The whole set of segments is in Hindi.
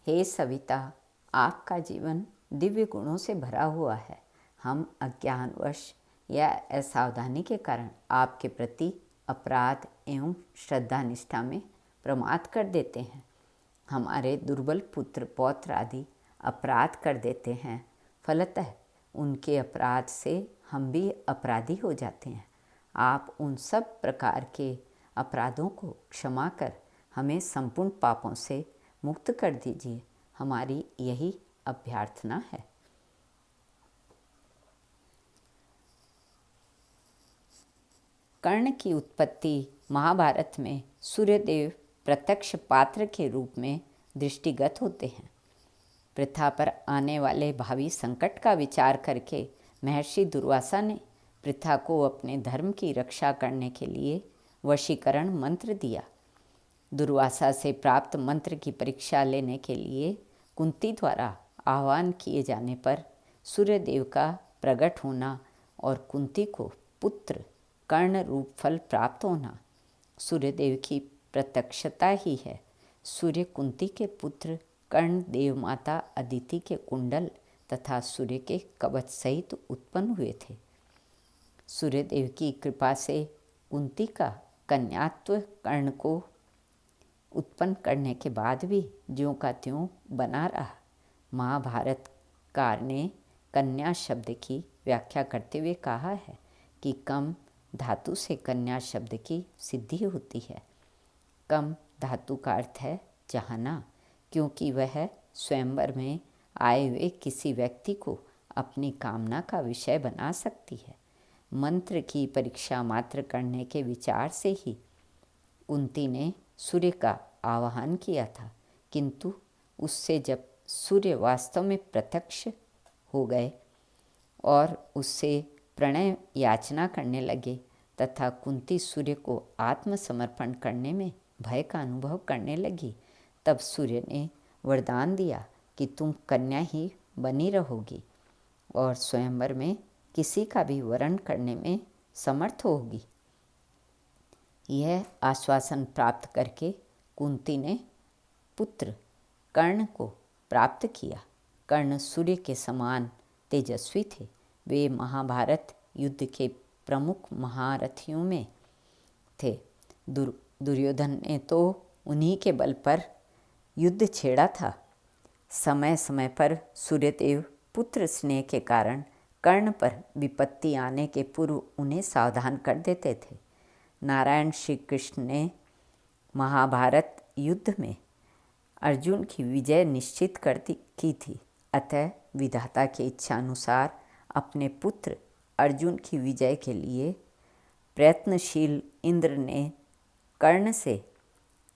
हे सविता, आपका जीवन दिव्य गुणों से भरा हुआ है। हम अज्ञानवश या असावधानी के कारण आपके प्रति अपराध एवं श्रद्धा निष्ठा में प्रमाद कर देते हैं। हमारे दुर्बल पुत्र पौत्र आदि अपराध कर देते हैं। फलतः उनके अपराध से हम भी अपराधी हो जाते हैं। आप उन सब प्रकार के अपराधों को क्षमा कर हमें संपूर्ण पापों से मुक्त कर दीजिए। हमारी यही अभ्यर्थना है। कर्ण की उत्पत्ति महाभारत में सूर्यदेव प्रत्यक्ष पात्र के रूप में दृष्टिगत होते हैं। पृथा पर आने वाले भावी संकट का विचार करके महर्षि दुर्वासा ने पृथा को अपने धर्म की रक्षा करने के लिए वशीकरण मंत्र दिया। दुर्वासा से प्राप्त मंत्र की परीक्षा लेने के लिए कुंती द्वारा आह्वान किए जाने पर सूर्यदेव का प्रकट होना और कुंती को पुत्र कर्ण रूप फल प्राप्त होना सूर्यदेव की प्रत्यक्षता ही है। सूर्य कुंती के पुत्र कर्ण देव माता अदिति के कुंडल तथा सूर्य के कवच सहित उत्पन्न हुए थे। सूर्यदेव की कृपा से कुंती का कन्यात्व कर्ण को उत्पन्न करने के बाद भी ज्यों का त्यों बना रहा। महाभारतकार ने कन्या शब्द की व्याख्या करते हुए कहा है कि कम धातु से कन्या शब्द की सिद्धि होती है। कम धातु का अर्थ है चाहना, क्योंकि वह स्वयंवर में आए हुए किसी व्यक्ति को अपनी कामना का विषय बना सकती है। मंत्र की परीक्षा मात्र करने के विचार से ही कुंती ने सूर्य का आवाहन किया था, किंतु उससे जब सूर्य वास्तव में प्रत्यक्ष हो गए और उससे प्रणय याचना करने लगे तथा कुंती सूर्य को आत्मसमर्पण करने में भय का अनुभव करने लगी, तब सूर्य ने वरदान दिया कि तुम कन्या ही बनी रहोगी और स्वयंवर में किसी का भी वरण करने में समर्थ होगी। यह आश्वासन प्राप्त करके कुंती ने पुत्र कर्ण को प्राप्त किया। कर्ण सूर्य के समान तेजस्वी थे। वे महाभारत युद्ध के प्रमुख महारथियों में थे। दुर्योधन ने तो उन्हीं के बल पर युद्ध छेड़ा था। समय समय पर सूर्यदेव पुत्र स्नेह के कारण कर्ण पर विपत्ति आने के पूर्व उन्हें सावधान कर देते थे। नारायण श्री कृष्ण ने महाभारत युद्ध में अर्जुन की विजय निश्चित की थी। अतः विधाता की इच्छा अनुसार अपने पुत्र अर्जुन की विजय के लिए प्रयत्नशील इंद्र ने कर्ण से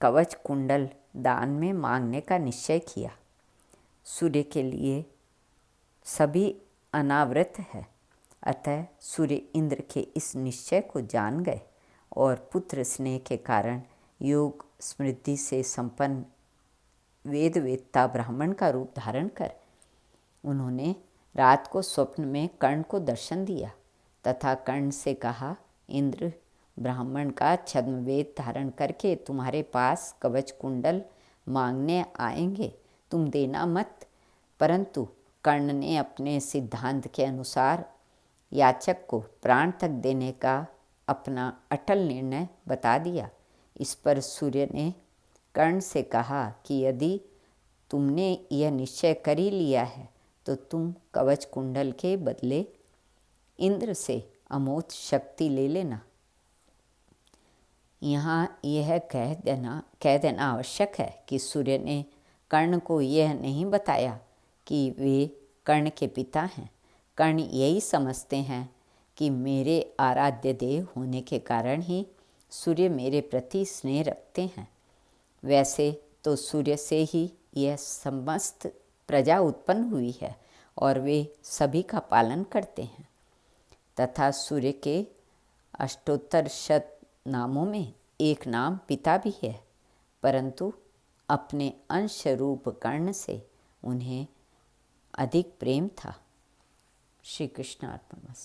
कवच कुंडल दान में मांगने का निश्चय किया। सूर्य के लिए सभी अनावृत है। अतः सूर्य इंद्र के इस निश्चय को जान गए और पुत्र स्नेह के कारण योग समृद्धि से संपन्न वेदवेत्ता ब्राह्मण का रूप धारण कर उन्होंने रात को स्वप्न में कर्ण को दर्शन दिया तथा कर्ण से कहा, इंद्र ब्राह्मण का छद्म वेद धारण करके तुम्हारे पास कवच कुंडल मांगने आएंगे, तुम देना मत। परंतु कर्ण ने अपने सिद्धांत के अनुसार याचक को प्राण तक देने का अपना अटल निर्णय बता दिया। इस पर सूर्य ने कर्ण से कहा कि यदि तुमने यह निश्चय कर ही लिया है तो तुम कवच कुंडल के बदले इंद्र से अमोघ शक्ति ले लेना। यहाँ यह कह देना आवश्यक है कि सूर्य ने कर्ण को यह नहीं बताया कि वे कर्ण के पिता हैं। कर्ण यही समझते हैं कि मेरे आराध्य देव होने के कारण ही सूर्य मेरे प्रति स्नेह रखते हैं। वैसे तो सूर्य से ही यह समस्त प्रजा उत्पन्न हुई है और वे सभी का पालन करते हैं तथा सूर्य के अष्टोत्तर शत नामों में एक नाम पिता भी है, परंतु अपने अंश रूप कर्ण से उन्हें अधिक प्रेम था। श्री कृष्ण अर्पणमस्तु।